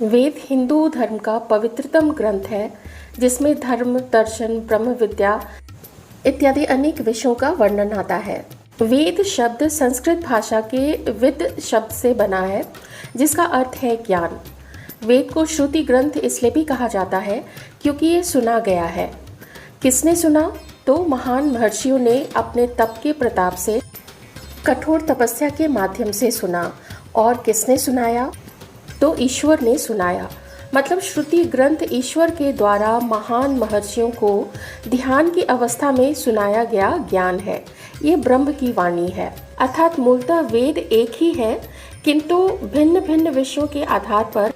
वेद हिंदू धर्म का पवित्रतम ग्रंथ है जिसमें धर्म, दर्शन, ब्रह्म विद्या इत्यादि अनेक विषयों का वर्णन आता है। वेद शब्द संस्कृत भाषा के विद शब्द से बना है जिसका अर्थ है ज्ञान। वेद को श्रुति ग्रंथ इसलिए भी कहा जाता है क्योंकि ये सुना गया है। किसने सुना? तो महान महर्षियों ने अपने तप के प्रताप से कठोर तपस्या के माध्यम से सुना। और किसने सुनाया? तो ईश्वर ने सुनाया। मतलब श्रुति ग्रंथ ईश्वर के द्वारा महान महर्षियों को ध्यान की अवस्था में सुनाया गया ज्ञान है। ये ब्रह्म की वाणी है। अर्थात मूलतः वेद एक ही है किंतु भिन्न भिन्न विषयों के आधार पर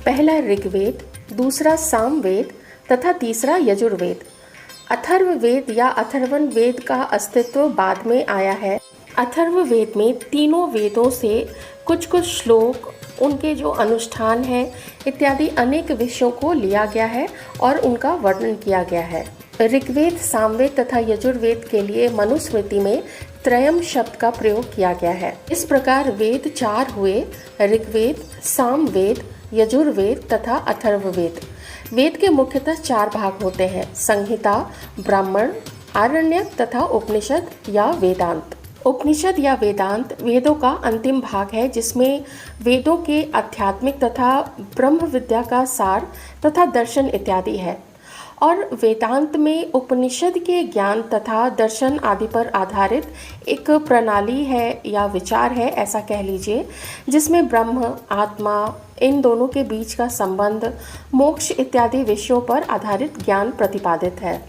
पहला ऋग्वेद, दूसरा सामवेद तथा तीसरा यजुर्वेद। अथर्ववेद या अथर्वण वेद का अस्तित्व बाद में आया है। अथर्ववेद में तीनों वेदों से कुछ कुछ श्लोक, उनके जो अनुष्ठान है इत्यादि अनेक विषयों को लिया गया है और उनका वर्णन किया गया है। ऋग्वेद, सामवेद तथा यजुर्वेद के लिए मनुस्मृति में त्रयम शब्द का प्रयोग किया गया है। इस प्रकार वेद चार हुए: ऋग्वेद, सामवेद, यजुर्वेद तथा अथर्ववेद। वेद के मुख्यतः चार भाग होते हैं: संहिता, ब्राह्मण, आरण्यक तथा उपनिषद या वेदांत। उपनिषद या वेदांत वेदों का अंतिम भाग है जिसमें वेदों के आध्यात्मिक तथा ब्रह्म विद्या का सार तथा दर्शन इत्यादि है। और वेदांत में उपनिषद के ज्ञान तथा दर्शन आदि पर आधारित एक प्रणाली है या विचार है, ऐसा कह लीजिए, जिसमें ब्रह्म, आत्मा, इन दोनों के बीच का संबंध, मोक्ष इत्यादि विषयों पर आधारित ज्ञान प्रतिपादित है।